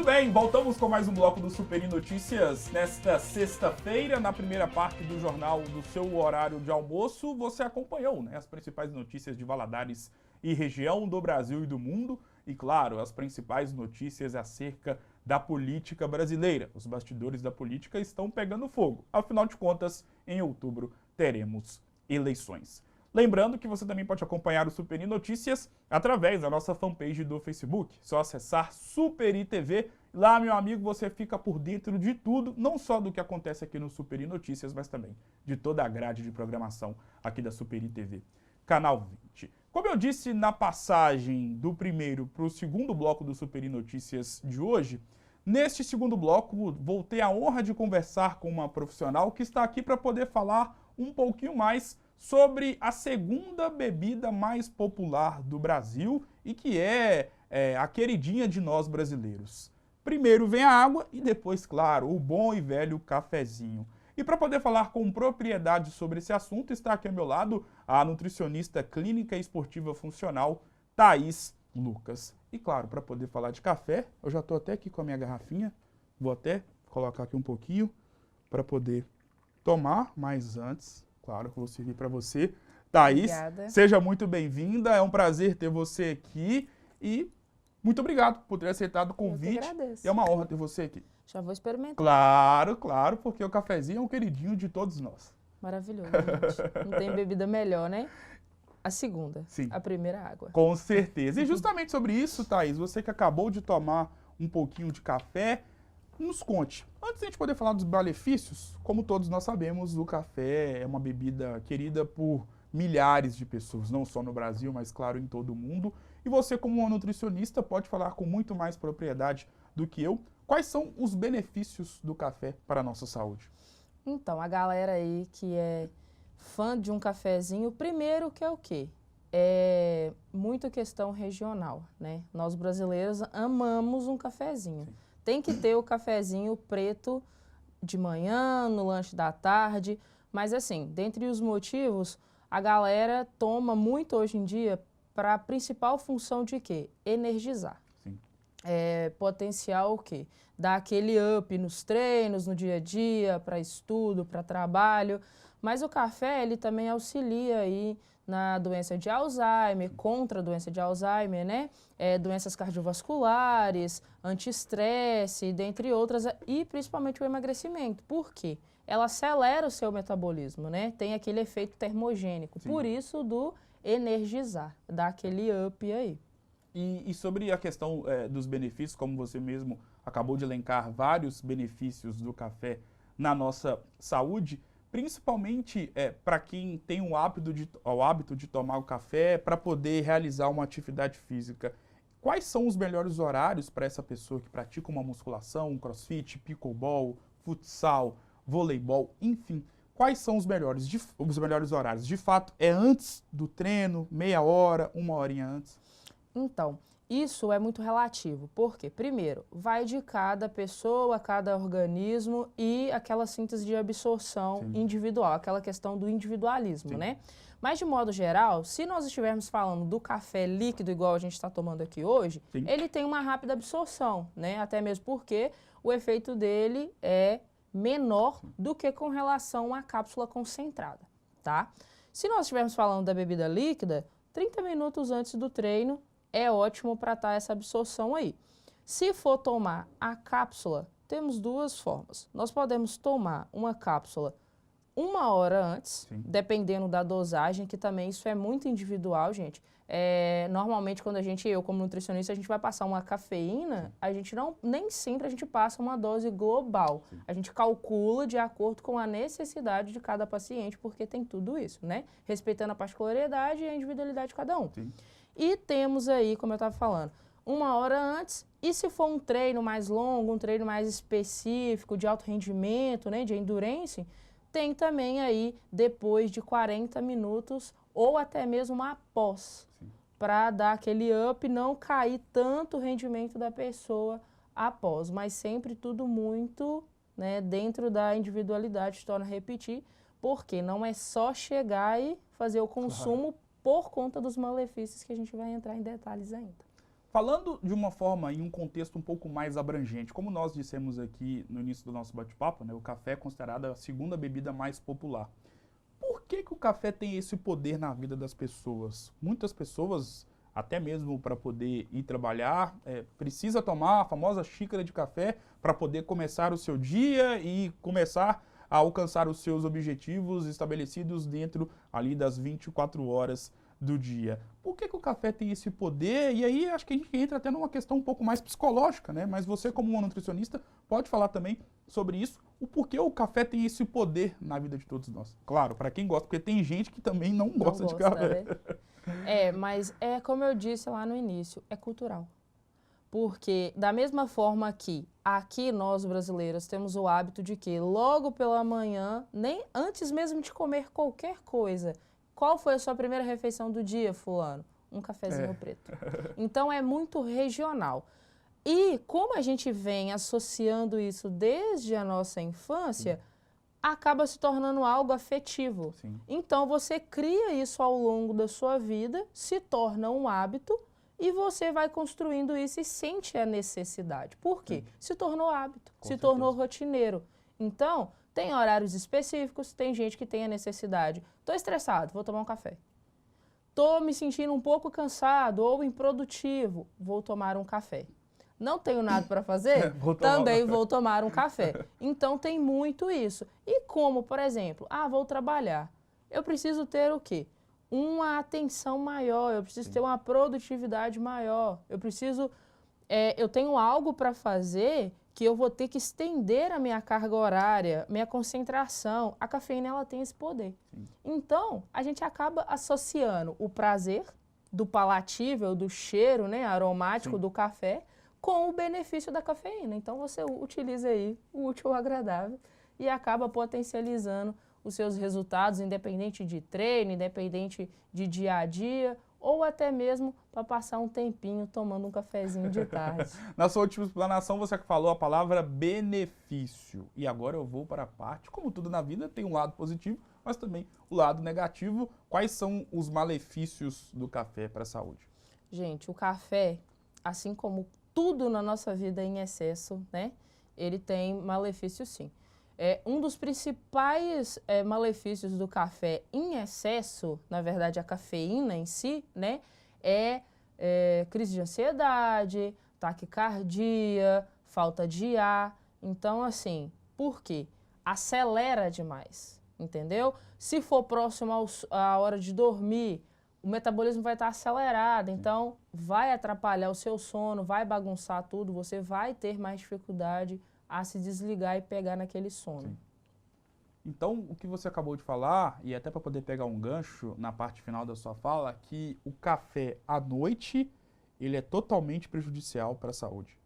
Muito bem, voltamos com mais um bloco do Superi Notícias. Nesta sexta-feira, na primeira parte do jornal do seu horário de almoço, você acompanhou, né, as principais notícias de Valadares e região, do Brasil e do mundo. E, claro, as principais notícias acerca da política brasileira. Os bastidores da política estão pegando fogo. Afinal de contas, em outubro teremos eleições. Lembrando que você também pode acompanhar o Superi Notícias através da nossa fanpage do Facebook. Só acessar Superi TV. Lá, meu amigo, você fica por dentro de tudo, não só do que acontece aqui no Superi Notícias, mas também de toda a grade de programação aqui da Superi TV. Canal 20. Como eu disse na passagem do primeiro para o segundo bloco do Superi Notícias de hoje, neste segundo bloco vou ter a honra de conversar com uma profissional que está aqui para poder falar um pouquinho mais sobre a segunda bebida mais popular do Brasil e que é a queridinha de nós brasileiros. Primeiro vem a água e depois, claro, o bom e velho cafezinho. E para poder falar com propriedade sobre esse assunto, está aqui ao meu lado a nutricionista clínica e esportiva funcional, Thaís Lucas. E claro, para poder falar de café, eu já estou até aqui com a minha garrafinha, vou até colocar aqui um pouquinho para poder tomar, mas antes, claro, vou servir para você. Thaís, obrigada. Seja muito bem-vinda, é um prazer ter você aqui e muito obrigado por ter aceitado o convite. Eu que agradeço. É uma honra ter você aqui. Já vou experimentar. Claro, claro, porque o cafezinho é um queridinho de todos nós. Maravilhoso, gente. Não tem bebida melhor, né? A segunda. Sim. A primeira água. Com certeza. E justamente sobre isso, Thaís, você que acabou de tomar um pouquinho de café, nos conte. Antes de a gente poder falar dos benefícios, como todos nós sabemos, o café é uma bebida querida por milhares de pessoas, não só no Brasil, mas claro, em todo o mundo. E você, como uma nutricionista, pode falar com muito mais propriedade do que eu. Quais são os benefícios do café para a nossa saúde? Então, a galera aí que é fã de um cafezinho, primeiro que é o quê? É muito questão regional, né? Nós brasileiros amamos um cafezinho. Sim. Tem que ter o cafezinho preto de manhã, no lanche da tarde, mas assim, dentre os motivos, a galera toma muito hoje em dia para a principal função de quê? Energizar. Sim. Potencial o quê? Dar aquele up nos treinos, no dia a dia, para estudo, para trabalho. Mas o café, ele também auxilia aí na doença de Alzheimer, contra a doença de Alzheimer, né? Doenças cardiovasculares, anti-estresse, dentre outras, e principalmente o emagrecimento. Por quê? Ela acelera o seu metabolismo, né? Tem aquele efeito termogênico. Sim. Por isso do energizar, dar aquele up aí. E sobre a questão dos benefícios, como você mesmo acabou de elencar vários benefícios do café na nossa saúde, principalmente para quem tem o hábito de tomar o café para poder realizar uma atividade física. Quais são os melhores horários para essa pessoa que pratica uma musculação, um crossfit, pickleball, futsal, voleibol, enfim? Quais são os melhores horários? De fato, é antes do treino, meia hora, uma horinha antes? Então, isso é muito relativo. Por quê? Primeiro, vai de cada pessoa, cada organismo e aquela síntese de absorção Sim. individual, aquela questão do individualismo, Sim. né? Mas, de modo geral, se nós estivermos falando do café líquido, igual a gente está tomando aqui hoje, Sim. ele tem uma rápida absorção, né? Até mesmo porque o efeito dele é menor do que com relação à cápsula concentrada, tá? Se nós estivermos falando da bebida líquida, 30 minutos antes do treino é ótimo para estar essa absorção aí. Se for tomar a cápsula, temos duas formas. Nós podemos tomar uma cápsula 1 hora antes, Sim. dependendo da dosagem, que também isso é muito individual, gente. Normalmente, quando eu como nutricionista, a gente vai passar uma cafeína, a gente nem sempre a gente passa uma dose global. Sim. A gente calcula de acordo com a necessidade de cada paciente, porque tem tudo isso, né? Respeitando a particularidade e a individualidade de cada um. Sim. E temos aí, como eu estava falando, 1 hora antes, e se for um treino mais longo, um treino mais específico, de alto rendimento, né, de endurance, tem também aí depois de 40 minutos ou até mesmo após, para dar aquele up, não cair tanto o rendimento da pessoa após, mas sempre tudo muito, né, dentro da individualidade, torna a repetir, porque não é só chegar e fazer o consumo por conta dos malefícios que a gente vai entrar em detalhes ainda. Falando de uma forma, em um contexto um pouco mais abrangente, como nós dissemos aqui no início do nosso bate-papo, né, o café é considerado a segunda bebida mais popular. Por que o café tem esse poder na vida das pessoas? Muitas pessoas, até mesmo para poder ir trabalhar, precisa tomar a famosa xícara de café para poder começar o seu dia e começar a alcançar os seus objetivos estabelecidos dentro ali das 24 horas do dia. Por que o café tem esse poder? E aí acho que a gente entra até numa questão um pouco mais psicológica, né? Mas você, como uma nutricionista, pode falar também sobre isso, o porquê o café tem esse poder na vida de todos nós. Claro, para quem gosta, porque tem gente que também não gosta de café. Né? Mas é como eu disse lá no início, é cultural. Porque da mesma forma que aqui nós brasileiros temos o hábito de que logo pela manhã, nem antes mesmo de comer qualquer coisa, qual foi a sua primeira refeição do dia, fulano? Um cafezinho preto. Então é muito regional. E como a gente vem associando isso desde a nossa infância, acaba se tornando algo afetivo. Sim. Então você cria isso ao longo da sua vida, se torna um hábito e você vai construindo isso e sente a necessidade. Por quê? Se tornou hábito, se tornou rotineiro. Então, tem horários específicos, tem gente que tem a necessidade. Estou estressado, vou tomar um café. Estou me sentindo um pouco cansado ou improdutivo, vou tomar um café. Não tenho nada para fazer? Também vou tomar um café. Então tem muito isso. E como, por exemplo, vou trabalhar. Eu preciso ter o quê? Uma atenção maior, eu preciso ter uma produtividade maior. Eu tenho algo para fazer que eu vou ter que estender a minha carga horária, minha concentração. A cafeína, ela tem esse poder. Sim. Então, a gente acaba associando o prazer do palatível, do cheiro, né, aromático do café, com o benefício da cafeína. Então, você utiliza aí o útil ao agradável e acaba potencializando os seus resultados, independente de treino, independente de dia a dia, ou até mesmo para passar um tempinho tomando um cafezinho de tarde. Na sua última explanação, você falou a palavra benefício. E agora eu vou para a parte, como tudo na vida, tem um lado positivo, mas também o lado negativo. Quais são os malefícios do café para a saúde? Gente, o café, assim como tudo na nossa vida em excesso, né? Ele tem malefício sim. Um dos principais malefícios do café em excesso, na verdade a cafeína em si, né, crise de ansiedade, taquicardia, falta de ar. Então, assim, por quê? Acelera demais, entendeu? Se for próximo à hora de dormir, o metabolismo vai estar acelerado, então vai atrapalhar o seu sono, vai bagunçar tudo, você vai ter mais dificuldade a se desligar e pegar naquele sono. Sim. Então, o que você acabou de falar, e até para poder pegar um gancho na parte final da sua fala, que o café à noite, ele é totalmente prejudicial para a saúde.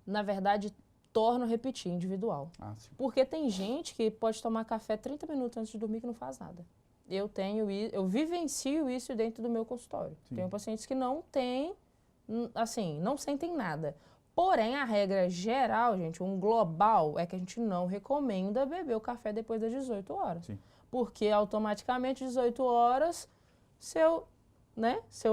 Na verdade, torno a repetir, individual. Porque tem gente que pode tomar café 30 minutos antes de dormir que não faz nada. Eu vivencio isso dentro do meu consultório. Sim. Tenho pacientes que não têm, assim, não sentem nada. Porém, a regra geral, gente, um global, é que a gente não recomenda beber o café depois das 18 horas. Sim. Porque automaticamente, 18 horas, seu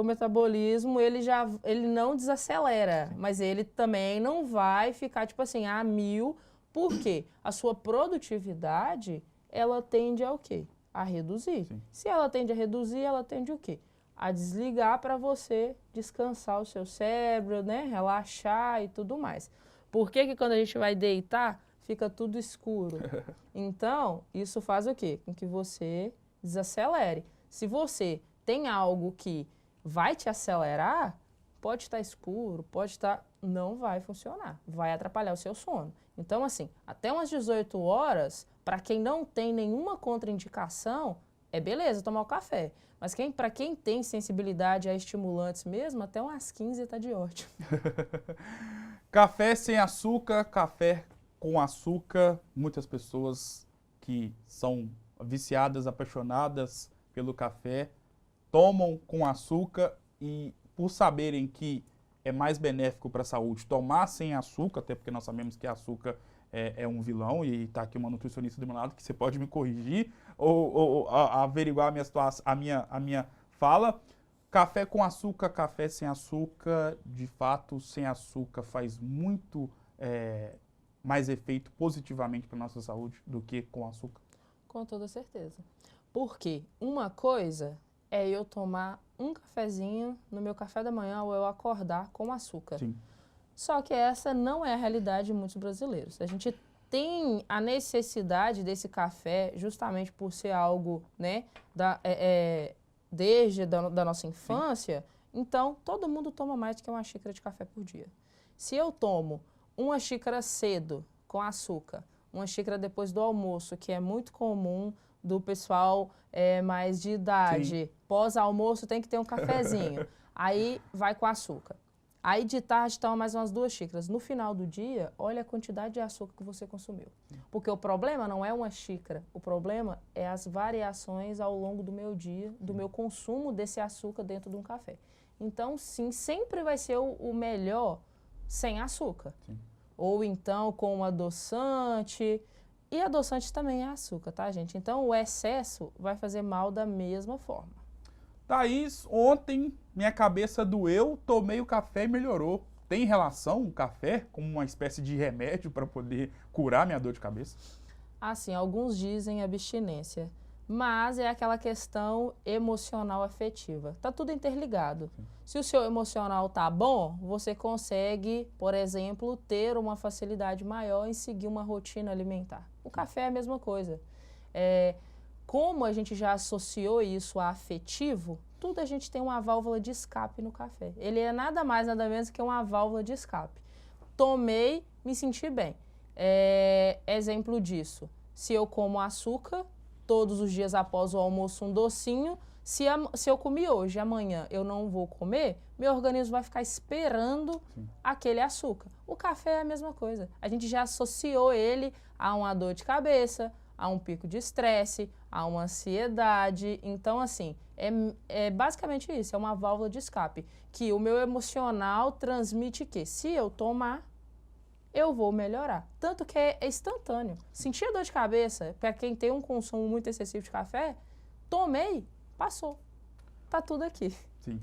metabolismo, ele não desacelera, sim, mas ele também não vai ficar, tipo assim, a 1000, porque a sua produtividade, ela tende ao quê? A reduzir. Sim. Se ela tende a reduzir, ela tende o quê? A desligar para você descansar o seu cérebro, né? Relaxar e tudo mais. Por que quando a gente vai deitar, fica tudo escuro? Então, isso faz o quê? Com que você desacelere. Se você tem algo que vai te acelerar, pode estar escuro, pode estar... Não vai funcionar, vai atrapalhar o seu sono. Então, assim, até umas 18 horas, para quem não tem nenhuma contraindicação, é beleza tomar o café. Mas para quem tem sensibilidade a estimulantes mesmo, até umas 15 está de ótimo. Café sem açúcar, café com açúcar. Muitas pessoas que são viciadas, apaixonadas pelo café, tomam com açúcar e por saberem que é mais benéfico para a saúde tomar sem açúcar, até porque nós sabemos que açúcar é um vilão, e está aqui uma nutricionista do meu lado que você pode me corrigir ou averiguar a minha fala. Café com açúcar, café sem açúcar, de fato, sem açúcar faz muito mais efeito positivamente para a nossa saúde do que com açúcar? Com toda certeza. Porque uma coisa é eu tomar um cafezinho no meu café da manhã ou eu acordar com açúcar. Sim. Só que essa não é a realidade de muitos brasileiros. A gente tem a necessidade desse café justamente por ser algo, né, desde da nossa infância. Sim. Então, todo mundo toma mais do que uma xícara de café por dia. Se eu tomo uma xícara cedo com açúcar, uma xícara depois do almoço, que é muito comum do pessoal mais de idade, pós-almoço tem que ter um cafezinho, aí vai com açúcar. Aí de tarde toma mais umas 2 xícaras. No final do dia, olha a quantidade de açúcar que você consumiu. Porque o problema não é uma xícara, o problema é as variações ao longo do meu dia, do meu consumo desse açúcar dentro de um café. Então, sim, sempre vai ser o melhor sem açúcar. Sim. Ou então com um adoçante. E adoçante também é açúcar, tá, gente? Então, o excesso vai fazer mal da mesma forma. Thaís, ontem minha cabeça doeu, tomei o café e melhorou. Tem relação o café como uma espécie de remédio para poder curar minha dor de cabeça? Assim, alguns dizem abstinência, mas é aquela questão emocional afetiva. Tá tudo interligado. Sim. Se o seu emocional tá bom, você consegue, por exemplo, ter uma facilidade maior em seguir uma rotina alimentar. O café é a mesma coisa. Como a gente já associou isso a afetivo, tudo a gente tem uma válvula de escape no café. Ele é nada mais, nada menos que uma válvula de escape. Tomei, me senti bem. Exemplo disso, se eu como açúcar, todos os dias após o almoço um docinho, se eu comi hoje e amanhã eu não vou comer, meu organismo vai ficar esperando aquele açúcar. O café é a mesma coisa. A gente já associou ele a uma dor de cabeça, a um pico de estresse, a uma ansiedade. Então, assim, é basicamente isso, é uma válvula de escape, que o meu emocional transmite que se eu tomar, eu vou melhorar. Tanto que é instantâneo. Sentir dor de cabeça, para quem tem um consumo muito excessivo de café, tomei, passou. Tá tudo aqui. Sim.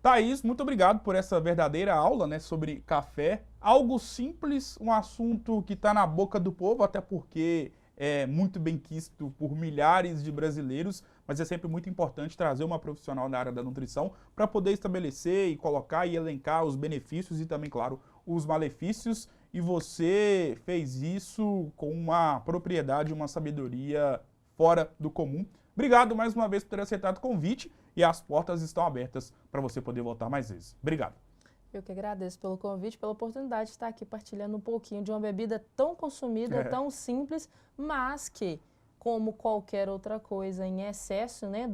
Thaís, muito obrigado por essa verdadeira aula, né, sobre café. Algo simples, um assunto que está na boca do povo, até porque é muito bem quisto por milhares de brasileiros, mas é sempre muito importante trazer uma profissional da área da nutrição para poder estabelecer e colocar e elencar os benefícios e também, claro, os malefícios. E você fez isso com uma propriedade, uma sabedoria fora do comum. Obrigado mais uma vez por ter aceitado o convite e as portas estão abertas para você poder voltar mais vezes. Obrigado. Eu que agradeço pelo convite, pela oportunidade de estar aqui partilhando um pouquinho de uma bebida tão consumida, tão simples, mas que, como qualquer outra coisa em excesso, né,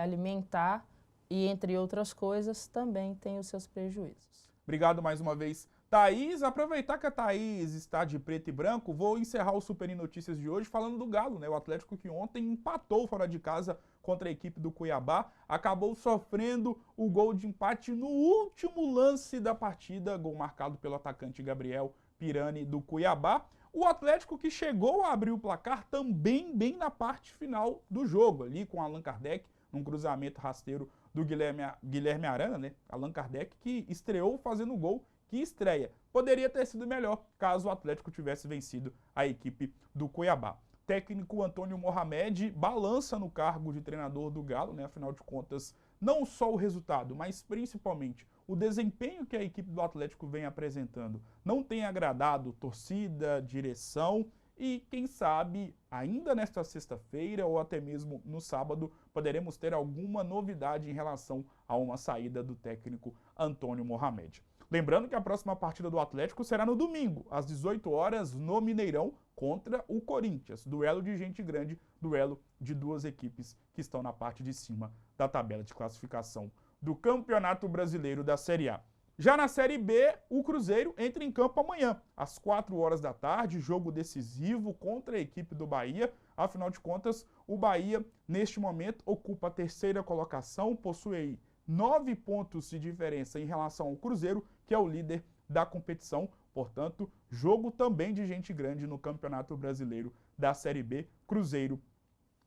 alimentar e entre outras coisas, também tem os seus prejuízos. Obrigado mais uma vez, Thaís. Aproveitar que a Thaís está de preto e branco, vou encerrar o Super em Notícias de hoje falando do Galo, né? O Atlético que ontem empatou fora de casa contra a equipe do Cuiabá, acabou sofrendo o gol de empate no último lance da partida, gol marcado pelo atacante Gabriel Pirani do Cuiabá. O Atlético que chegou a abrir o placar também bem na parte final do jogo, ali com Allan Kardec, num cruzamento rasteiro do Guilherme Arana, né? Allan Kardec que estreou fazendo gol. Que estreia. Poderia ter sido melhor caso o Atlético tivesse vencido a equipe do Cuiabá. Técnico Antônio Mohamed balança no cargo de treinador do Galo, né? Afinal de contas, não só o resultado, mas principalmente o desempenho que a equipe do Atlético vem apresentando não tem agradado torcida, direção e, quem sabe, ainda nesta sexta-feira ou até mesmo no sábado, poderemos ter alguma novidade em relação a uma saída do técnico Antônio Mohamed. Lembrando que a próxima partida do Atlético será no domingo, às 18 horas, no Mineirão, contra o Corinthians. Duelo de gente grande, duelo de duas equipes que estão na parte de cima da tabela de classificação do Campeonato Brasileiro da Série A. Já na Série B, o Cruzeiro entra em campo amanhã, às 4 horas da tarde, jogo decisivo contra a equipe do Bahia. Afinal de contas, o Bahia, neste momento, ocupa a 3ª colocação, possui 9 pontos de diferença em relação ao Cruzeiro, que é o líder da competição. Portanto, jogo também de gente grande no Campeonato Brasileiro da Série B. Cruzeiro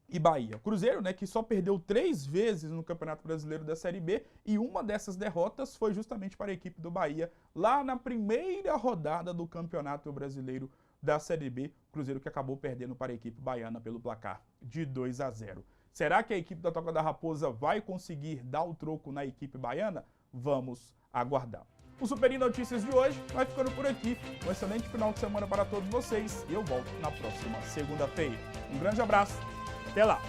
e Bahia. Cruzeiro, né, que só perdeu 3 vezes no Campeonato Brasileiro da Série B, e uma dessas derrotas foi justamente para a equipe do Bahia, lá na primeira rodada do Campeonato Brasileiro da Série B. Cruzeiro que acabou perdendo para a equipe baiana pelo placar de 2-0. Será que a equipe da Toca da Raposa vai conseguir dar o troco na equipe baiana? Vamos aguardar. O Super Notícias de hoje vai ficando por aqui. Um excelente final de semana para todos vocês e eu volto na próxima segunda-feira. Um grande abraço, até lá!